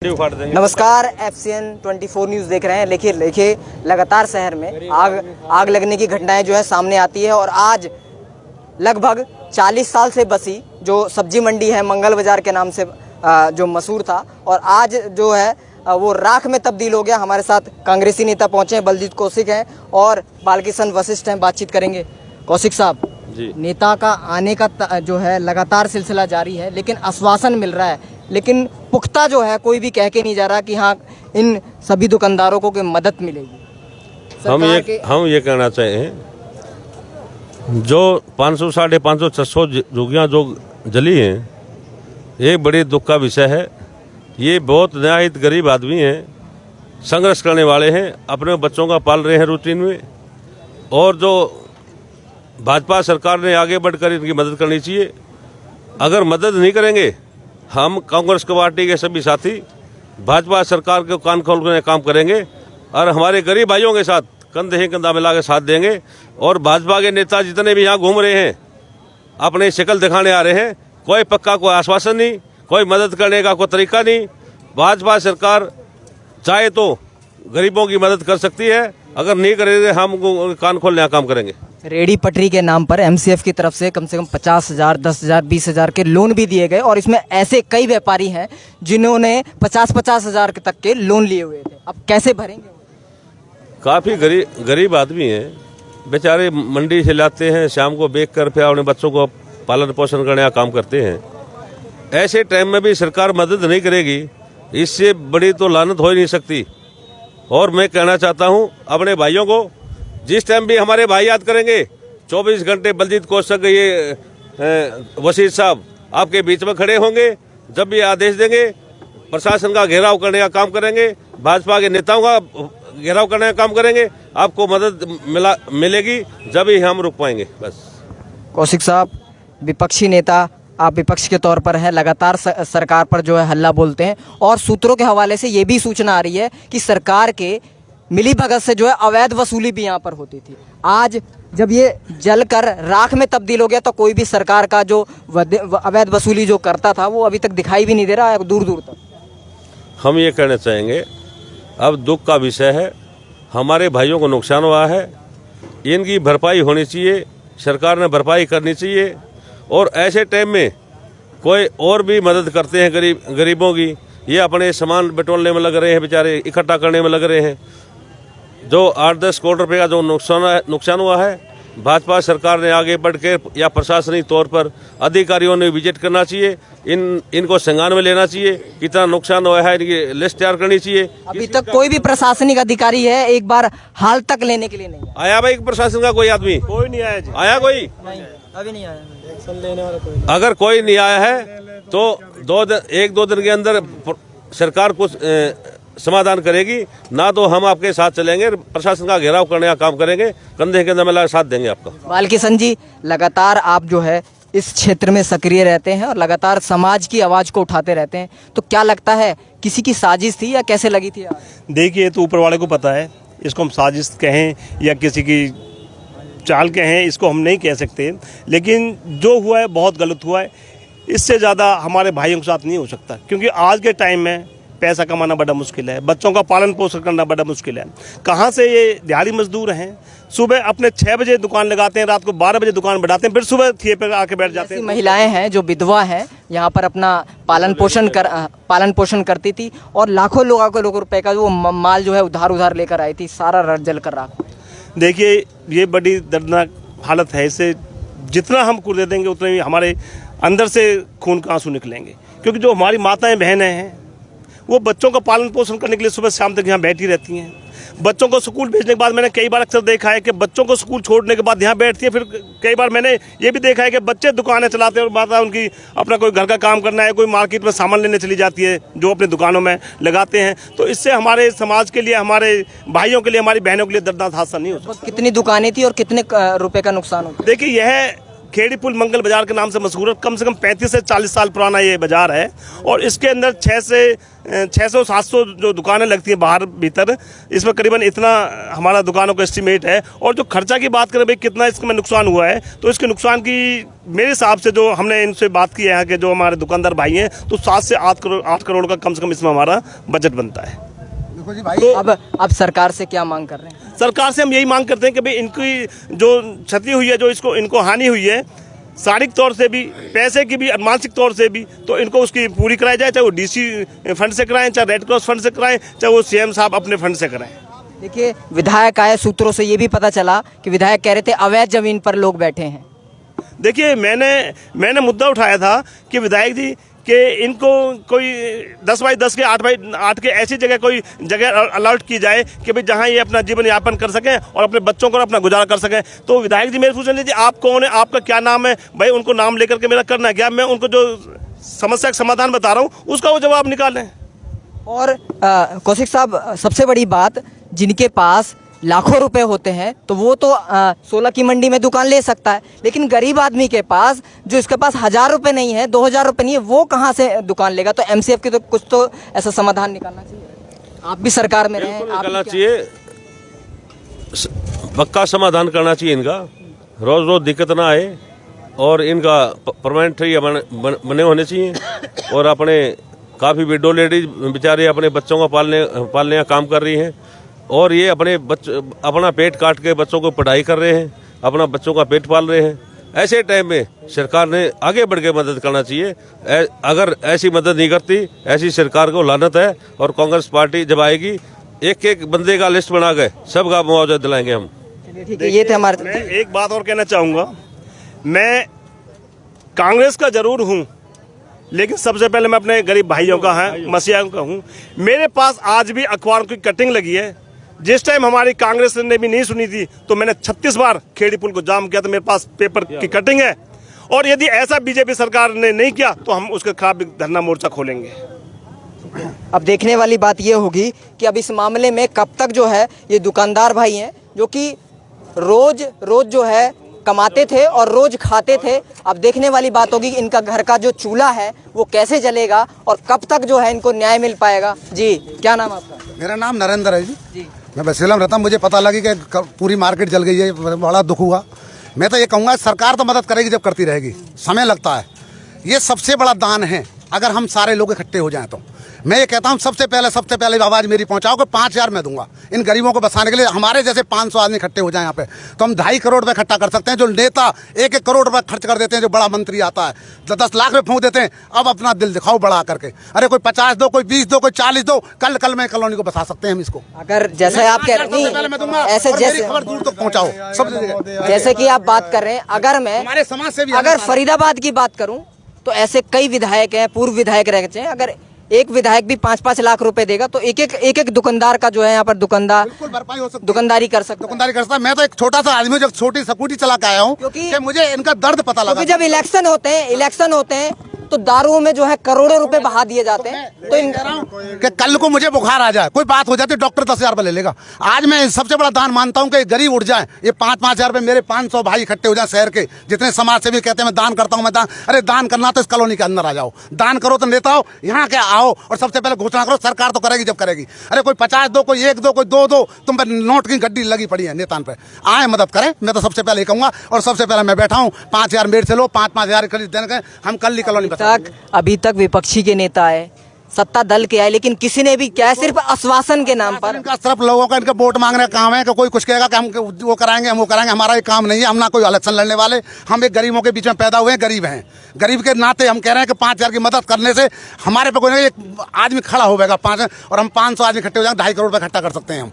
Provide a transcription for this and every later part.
नमस्कार, FCN 24 news देख रहे हैं। देखिए लगातार शहर में आग लगने की घटनाएं जो है सामने आती है और आज लगभग 40 साल से बसी जो सब्जी मंडी है मंगल बाजार के नाम से जो मशहूर था और आज जो है वो राख में तब्दील हो गया। हमारे साथ कांग्रेसी नेता पहुंचे हैं, बलजीत कौशिक हैं और बालकिशन वशिष्ठ हैं। बातचीत करेंगे। कौशिक साहब जी, नेता का आने का जो है लगातार सिलसिला जारी है, लेकिन आश्वासन मिल रहा है, लेकिन पुख्ता जो है कोई भी कह के नहीं जा रहा कि हाँ इन सभी दुकानदारों को कोई मदद मिलेगी। हम ये कहना चाहें, जो 500, 550, 600 झुग्गियाँ जो जली हैं, ये बड़ी दुख का विषय है। ये बहुत निहायत गरीब आदमी हैं, संघर्ष करने वाले हैं, अपने बच्चों का पाल रहे हैं रूटीन में, और जो भाजपा सरकार ने आगे बढ़कर इनकी मदद करनी चाहिए। अगर मदद नहीं करेंगे, हम कांग्रेस पार्टी के सभी साथी भाजपा सरकार को कान खोलकर काम करेंगे और हमारे गरीब भाइयों के साथ कंधे से कंधा मिला के साथ देंगे। और भाजपा के नेता जितने भी यहाँ घूम रहे हैं, अपनी शक्ल दिखाने आ रहे हैं, कोई पक्का कोई आश्वासन नहीं, कोई मदद करने का कोई तरीका नहीं। भाजपा सरकार चाहे तो गरीबों की मदद कर सकती है, अगर नहीं करेंगे हम कान खोलने का काम करेंगे। रेडी पटरी के नाम पर MCF की तरफ से कम 50,000, 10,000, 20,000 के लोन भी दिए गए और इसमें ऐसे कई व्यापारी हैं जिन्होंने 50,000 तक के लोन लिए हुए थे। अब कैसे भरेंगे? काफ़ी गरीब आदमी हैं, बेचारे मंडी से लाते हैं, शाम को बेच कर फिर अपने बच्चों को पालन पोषण करने का काम करते हैं। ऐसे टाइम में भी सरकार मदद नहीं करेगी, इससे बड़ी तो लानत हो ही नहीं सकती। और मैं कहना चाहता हूँ अपने भाइयों को, जिस टाइम भी हमारे भाई याद करेंगे, 24 घंटे बलजीत कौशिक ये वशिष्ठ साहब आपके बीच में खड़े होंगे। जब भी आदेश देंगे, प्रशासन का घेराव करने का काम करेंगे, भाजपा के नेताओं का घेराव करने का काम करेंगे। आपको मदद मिलेगी, जब ही हम रुक पाएंगे। बस। कौशिक साहब, विपक्षी नेता, आप विपक्ष के तौर पर हैं, लगातार सरकार पर जो है हल्ला बोलते हैं और सूत्रों के हवाले से ये भी सूचना आ रही है कि सरकार के मिली भगत से जो है अवैध वसूली भी यहाँ पर होती थी। आज जब ये जलकर राख में तब्दील हो गया तो कोई भी सरकार का जो अवैध वसूली जो करता था वो अभी तक दिखाई भी नहीं दे रहा है दूर दूर तक। हम ये कहना चाहेंगे, अब दुख का विषय है, हमारे भाइयों को नुकसान हुआ है, इनकी भरपाई होनी चाहिए, सरकार ने भरपाई करनी चाहिए। और ऐसे टाइम में कोई और भी मदद करते हैं गरीबों की, ये अपने सामान बटोरने में लग रहे हैं, बेचारे इकट्ठा करने में लग रहे हैं। जो 8-10 करोड़ रुपए का जो नुकसान हुआ है, भाजपा सरकार ने आगे बढ़ के या प्रशासनिक तौर पर अधिकारियों ने विजिट करना चाहिए, इनको संज्ञान में लेना चाहिए, कितना नुकसान हुआ है इनकी लिस्ट तैयार करनी चाहिए। अभी तक कोई भी प्रशासनिक अधिकारी है एक बार हाल तक लेने के लिए नहीं आया भाई? प्रशासन का कोई आदमी कोई नहीं आया जी। आया कोई? नहीं, अभी नहीं आया। लेने वाला कोई। अगर कोई नहीं आया है तो 1-2 दिन के अंदर सरकार कुछ समाधान करेगी, ना तो हम आपके साथ चलेंगे, प्रशासन का घेराव करने का काम करेंगे, कंधे कंधे मिला साथ देंगे आपका। बालकिशन जी, लगातार आप जो है इस क्षेत्र में सक्रिय रहते हैं और लगातार समाज की आवाज को उठाते रहते हैं, तो क्या लगता है किसी की साजिश थी या कैसे लगी थी? देखिए, तो ऊपर वाले को पता है, इसको हम साजिश कहें या किसी की चाल कहें, इसको हम नहीं कह सकते, लेकिन जो हुआ है बहुत गलत हुआ है। इससे ज़्यादा हमारे भाइयों के साथ नहीं हो सकता, क्योंकि आज के टाइम में पैसा कमाना बड़ा मुश्किल है, बच्चों का पालन पोषण करना बड़ा मुश्किल है। कहाँ से ये दिहाड़ी मजदूर हैं, सुबह अपने 6 बजे दुकान लगाते हैं, रात को 12 बजे दुकान बढ़ाते हैं, फिर सुबह थिए पे आके बैठ जाते हैं। महिलाएं हैं जो विधवा हैं, यहाँ पर अपना पालन पोषण करती थी और लाखों लोगों रुपए का वो माल जो है उधार लेकर आई थी, सारा रट जल कर राख। देखिए, ये बड़ी दर्दनाक हालत है। इससे जितना हम कुर्दे देंगे उतने ही हमारे अंदर से खून का आंसू निकलेंगे, क्योंकि जो हमारी माताएं बहनें हैं वो बच्चों का पालन पोषण करने के लिए सुबह शाम तक यहाँ बैठी रहती हैं। बच्चों को स्कूल भेजने के बाद मैंने कई बार अक्सर देखा है कि बच्चों को स्कूल छोड़ने के बाद यहाँ बैठती है। फिर कई बार मैंने ये भी देखा है कि बच्चे दुकानें चलाते हैं और माता उनकी अपना कोई घर का काम करना है, कोई मार्केट में सामान लेने चली जाती है, जो अपनी दुकानों में लगाते हैं। तो इससे हमारे समाज के लिए, हमारे भाइयों के लिए, हमारी बहनों के लिए दर्दनाक हादसा नहीं हो सकता। कितनी दुकानें थी और कितने रुपए का नुकसान हो? देखिए, यह खेड़ी पुल मंगल बाजार के नाम से मशहूर है। कम से कम 35 से 40 साल पुराना ये बाजार है और इसके अंदर 600-700 जो दुकानें लगती हैं बाहर भीतर, इसमें करीबन इतना हमारा दुकानों का एस्टीमेट है। और जो खर्चा की बात करें भाई कितना इसमें नुकसान हुआ है, तो इसके नुकसान की मेरे हिसाब से जो हमने इनसे बात की है यहाँ के जो हमारे दुकानदार भाई हैं, तो 7 से 8 करोड़ का कम से कम इसमें हमारा बजट बनता है। देखो जी भाई, तो अब सरकार से क्या मांग कर रहे हैं? सरकार से हम यही मांग करते हैं कि भाई इनकी जो क्षति हुई है, जो इनको हानि हुई है शारीरिक तौर से भी, पैसे की भी और मानसिक तौर से भी, तो इनको उसकी पूरी कराई जाए। चाहे वो डीसी फंड से कराएं, चाहे रेड क्रॉस फंड से कराएं, चाहे वो सीएम साहब अपने फंड से कराएं। देखिए, विधायक आए, सूत्रों से ये भी पता चला कि विधायक कह रहे थे अवैध जमीन पर लोग बैठे हैं। देखिए, मैंने मुद्दा उठाया था कि विधायक जी कि इनको कोई 10 बाई 10 के 8 बाई 8 के ऐसी जगह कोई जगह अलर्ट की जाए कि भाई जहां ये अपना जीवन यापन कर सकें और अपने बच्चों को अपना गुजारा कर सकें। तो विधायक जी मेरे पूछ रहे थे आप कौन है, आपका क्या नाम है? भाई उनको नाम लेकर के मेरा करना है क्या? मैं उनको जो समस्या का समाधान बता रहा हूँ उसका वो जवाब निकालें। और कौशिक साहब, सबसे बड़ी बात, जिनके पास लाखों रुपए होते हैं तो वो तो 16 की मंडी में दुकान ले सकता है, लेकिन गरीब आदमी के पास, जो इसके पास 1000 रुपए नहीं है, 2000 रुपए नहीं है, वो कहाँ से दुकान लेगा? तो एमसीएफ की तो कुछ तो ऐसा समाधान निकालना चाहिए। आप भी सरकार में रहे, निकालना चाहिए, पक्का समाधान करना चाहिए इनका, रोज रोज दिक्कत ना आए और इनका परमानेंट ट्री बने होने चाहिए। और अपने काफ़ी विडो लेडीज बेचारे अपने बच्चों को पालने का काम कर रही हैं और ये अपना पेट काट के बच्चों को पढ़ाई कर रहे हैं, अपना बच्चों का पेट पाल रहे हैं। ऐसे टाइम में सरकार ने आगे बढ़ के मदद करना चाहिए। अगर ऐसी मदद नहीं करती, ऐसी सरकार को लानत है। और कांग्रेस पार्टी जब आएगी, एक एक बंदे का लिस्ट बना के सबका मुआवजा दिलाएंगे हम। ठीक है, ये थे हमारे। मैं एक बात और कहना चाहूँगा, मैं कांग्रेस का जरूर हूँ, लेकिन सबसे पहले मैं अपने गरीब भाइयों का है, मसीहा का हूँ। मेरे पास आज भी अखबार की कटिंग लगी है। जिस टाइम हमारी कांग्रेस ने भी नहीं सुनी थी तो मैंने 36 बार खेड़ी पुल को जाम किया, तो मेरे पास पेपर की कटिंग है। और यदि ऐसा बीजेपी सरकार ने नहीं किया तो हम उसके खिलाफ भी धरना मोर्चा खोलेंगे। अब देखने वाली बात ये होगी कि अब इस मामले में कब तक जो है ये दुकानदार भाई हैं, जो कि रोज जो है कमाते थे और रोज खाते थे, अब देखने वाली बात होगी कि इनका घर का जो चूल्हा है वो कैसे जलेगा और कब तक जो है इनको न्याय मिल पाएगा। जी, क्या नाम आपका? मेरा नाम नरेंद्र है जी। मैं बसीलम रहता हूँ। मुझे पता लगी कि पूरी मार्केट जल गई है, बड़ा दुख हुआ। मैं तो ये कहूँगा सरकार तो मदद करेगी जब करती रहेगी, समय लगता है। ये सबसे बड़ा दान है अगर हम सारे लोग इकट्ठे हो जाएं तो। मैं ये कहता हूँ सबसे पहले आवाज़ मेरी पहुँचाओ कि 5000 मैं दूंगा इन गरीबों को बसाने के लिए। हमारे जैसे 500 आदमी इकट्ठे हो जाए यहाँ पे तो हम 2.5 करोड़ रुपए इकट्ठा कर सकते हैं। जो नेता 1-1 करोड़ रुपए खर्च कर देते हैं, जो बड़ा मंत्री आता है 10 लाख रुपए फूंक देते हैं, अब अपना दिल दिखाओ बढ़ा करके। अरे कोई 50 दो, कोई 20 दो, कोई 40 दो, कल में कॉलोनी को बसा सकते हैं हम इसको। अगर जैसे आप कह रहे हैं, ऐसे जैसे खबर दूर तक पहुँचाओ सब जैसे कि आप बात कर रहे हैं, अगर मैं हमारे समाज से भी अगर फरीदाबाद की बात करूं तो ऐसे कई विधायक हैं, पूर्व विधायक रह गए हैं। अगर एक विधायक भी 5-5 लाख रुपए देगा तो एक दुकानदार का जो है यहाँ पर भरपाई हो सकती, दुकानदारी कर सकता है। मैं तो एक छोटा सा आदमी जब छोटी स्कूटी चला के आया हूँ क्योंकि मुझे इनका दर्द पता लगा। जब इलेक्शन होते हैं तो दारुओं में जो है करोड़ों रुपए बहा दिए जाते हैं। तो कि कल को मुझे बुखार आ जाए, कोई बात हो जाती है, डॉक्टर 10,000 रुपए ले लेगा। आज मैं सबसे बड़ा दान मानता हूँ कि गरीब उठ जाए। ये 5-5 हजार रुपए मेरे 500 भाई इकट्ठे हो जाए शहर के, जितने समाज सेवी कहते हैं मैं दान करता हूँ, मैं दान। अरे दान करना तो इस कॉलोनी के अंदर आ जाओ, दान करो तो नेता हो, यहाँ के आओ और सबसे पहले घोषणा करो। सरकार तो करेगी जब करेगी। अरे कोई 50 दो, कोई 1 दो, कोई 2 दो, तुम पर नोट की गड्डी लगी पड़ी है नेतान पे, आए मदद करें। मैं तो सबसे पहले कहूंगा और सबसे पहले मैं बैठा हूँ, 5000 मेरे से लो, 5-5 हजार देने हम कल ही कॉलोनी अभी तक विपक्षी के नेता आए, सत्ता दल के आए, लेकिन किसी ने भी क्या है, सिर्फ आश्वासन के नाम पर। इनका सिर्फ लोगों का इनका वोट मांगने का काम है कि कोई कुछ कहेगा कि हम वो कराएंगे, हम वो कराएंगे। हमारा ये काम नहीं है, हम ना कोई इलेक्शन लड़ने वाले, हम एक गरीबों के बीच में पैदा हुए हैं, गरीब हैं। गरीब के नाते हम कह रहे हैं कि 5000 की मदद करने से हमारे पे कोई एक आदमी खड़ा होगा 5 और हम 500 आदमी इकट्ठे हो जाएंगे, 2.5 करोड़ रुपए इकट्ठा कर सकते हैं हम।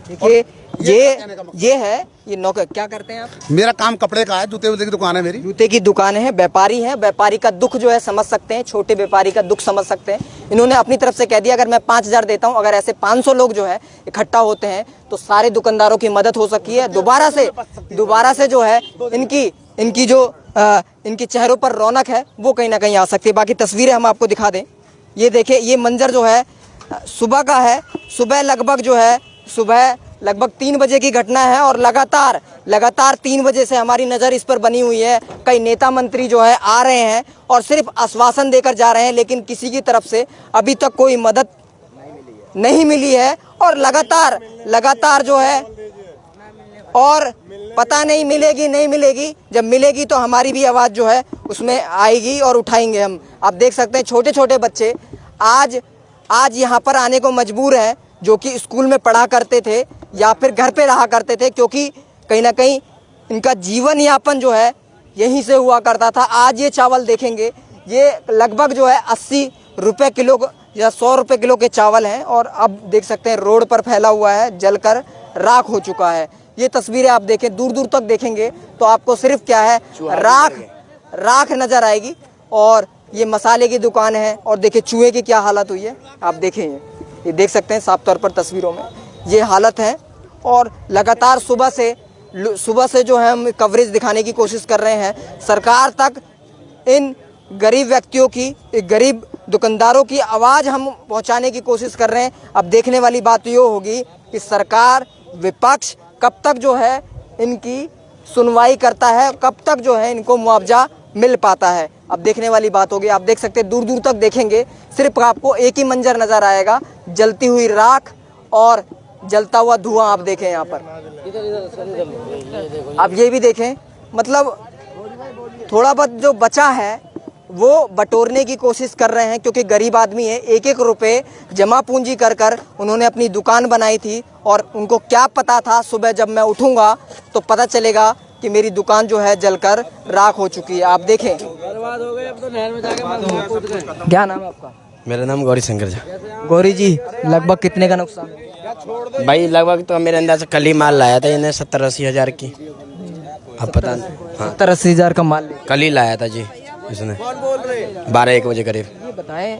देखिए, ये है, ये नौकर क्या करते हैं आप? मेरा काम कपड़े का है, जूते वूते की दुकान है मेरी। जूते की दुकान है, व्यापारी है, व्यापारी का दुख जो है समझ सकते हैं, छोटे व्यापारी का दुख समझ सकते हैं। इन्होंने अपनी तरफ से कह दिया अगर मैं 5000 देता हूं, अगर ऐसे 500 लोग जो है इकट्ठा होते हैं तो सारे दुकानदारों की मदद हो सकती है। दोबारा से जो है इनकी जो इनके चेहरों पर रौनक है वो कहीं ना कहीं आ सकती है। बाकी तस्वीरें हम आपको दिखा दें। ये देखिए, ये मंजर जो है सुबह का है। सुबह लगभग 3 बजे की घटना है और लगातार 3 बजे से हमारी नज़र इस पर बनी हुई है। कई नेता मंत्री जो है आ रहे हैं और सिर्फ आश्वासन देकर जा रहे हैं, लेकिन किसी की तरफ से अभी तक कोई मदद नहीं मिली है। और लगातार जो है, और पता नहीं मिलेगी नहीं मिलेगी, जब मिलेगी तो हमारी भी आवाज़ जो है उसमें आएगी और उठाएंगे हम। आप देख सकते हैं छोटे छोटे बच्चे आज यहाँ पर आने को मजबूर हैं, जो कि स्कूल में पढ़ा करते थे या फिर घर पे रहा करते थे, क्योंकि कहीं ना कहीं इनका जीवन यापन जो है यहीं से हुआ करता था। आज ये चावल देखेंगे, ये लगभग जो है 80 रुपये किलो या 100 रुपये किलो के चावल हैं, और अब देख सकते हैं रोड पर फैला हुआ है, जलकर राख हो चुका है। ये तस्वीरें आप देखें, दूर दूर तक देखेंगे तो आपको सिर्फ क्या है, राख नजर आएगी। और ये मसाले की दुकान है, और देखिए चूहे की क्या हालत हुई है, आप देखें ये देख सकते हैं साफ तौर पर तस्वीरों में ये हालत है। और लगातार सुबह से जो है हम कवरेज दिखाने की कोशिश कर रहे हैं, सरकार तक इन गरीब व्यक्तियों की, गरीब दुकानदारों की आवाज़ हम पहुंचाने की कोशिश कर रहे हैं। अब देखने वाली बात ये होगी कि सरकार, विपक्ष कब तक जो है इनकी सुनवाई करता है, कब तक जो है इनको मुआवजा मिल पाता है। अब देखने वाली बात होगी। आप देख सकते हैं दूर दूर तक देखेंगे, सिर्फ आपको एक ही मंजर नज़र आएगा, जलती हुई राख और जलता हुआ धुआं। आप देखें यहाँ पर, आप ये भी देखें, मतलब थोड़ा बहुत जो बचा है वो बटोरने की कोशिश कर रहे हैं, क्योंकि गरीब आदमी है। 1-1 रुपए जमा पूंजी कर उन्होंने अपनी दुकान बनाई थी, और उनको क्या पता था सुबह जब मैं उठूंगा तो पता चलेगा कि मेरी दुकान जो है जलकर राख हो चुकी है। आप देखें, बर्बाद हो गए, अब तो नहर में जाके। क्या नाम है आपका? मेरा नाम गौरी शंकर झा। गौरी जी, लगभग कितने का नुकसान? भाई लगभग तो मेरे अंदाज से कल ही माल लाया था इन्हें 70-80 हज़ार की। अब पता नहीं, हाँ 70-80 हज़ार का माल कल ही लाया था जी इसने 12-1 बजे करीब। ये बताएं,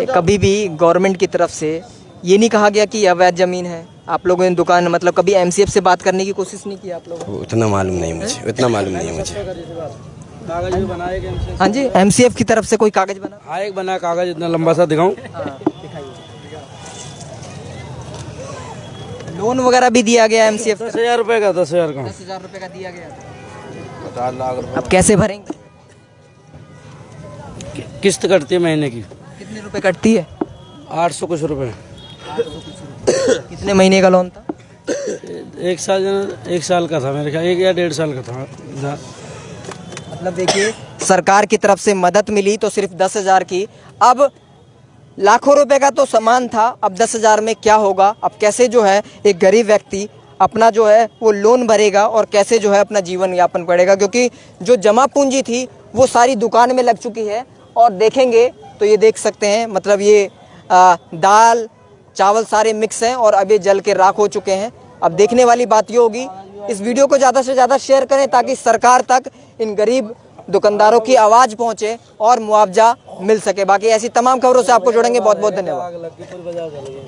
कभी भी गवर्नमेंट की तरफ से ये नहीं कहा गया कि अवैध जमीन है? आप लोगों ने दुकान, मतलब कभी एमसीएफ से बात करने की कोशिश नहीं की आप लोगों? उतना मालूम नहीं मुझे, उतना मालूम नहीं है मुझे। कागज भी बनाए एमसीएफ। हाँ जी, एमसीएफ की तरफ से कोई कागज बना? हाँ, एक बना कागज, इतना लंबा सा दिखाऊं? लोन वगैरह भी दिया गया एमसीएफ? 10,000 रुपये का। 10,000 का? 10,000 रुपये का दिया गया। 50 लाख रुपये। अब कैसे भरेंगे? किस्त कटती है महीने की। कितने रुपए कटती है? 800 कुछ रुपये। कितने महीने का लोन था? 1 साल का था मेरे ख्याल, 1 या 1.5 साल का था। मतलब देखिए, सरकार की तरफ से मदद मिली तो सिर्फ 10,000 की। अब लाखों रुपए का तो सामान था, अब 10,000 में क्या होगा? अब कैसे जो है एक गरीब व्यक्ति अपना जो है वो लोन भरेगा और कैसे जो है अपना जीवन यापन करेगा, क्योंकि जो जमा पूंजी थी वो सारी दुकान में लग चुकी है। और देखेंगे तो ये देख सकते हैं, मतलब ये दाल चावल सारे मिक्स हैं और अब ये जल के राख हो चुके हैं। अब देखने वाली बात ये होगी, इस वीडियो को ज़्यादा से ज़्यादा शेयर करें ताकि सरकार तक इन गरीब दुकानदारों की आवाज़ पहुंचे और मुआवजा मिल सके। बाकी ऐसी तमाम खबरों से आपको जोड़ेंगे। बहुत बहुत धन्यवाद।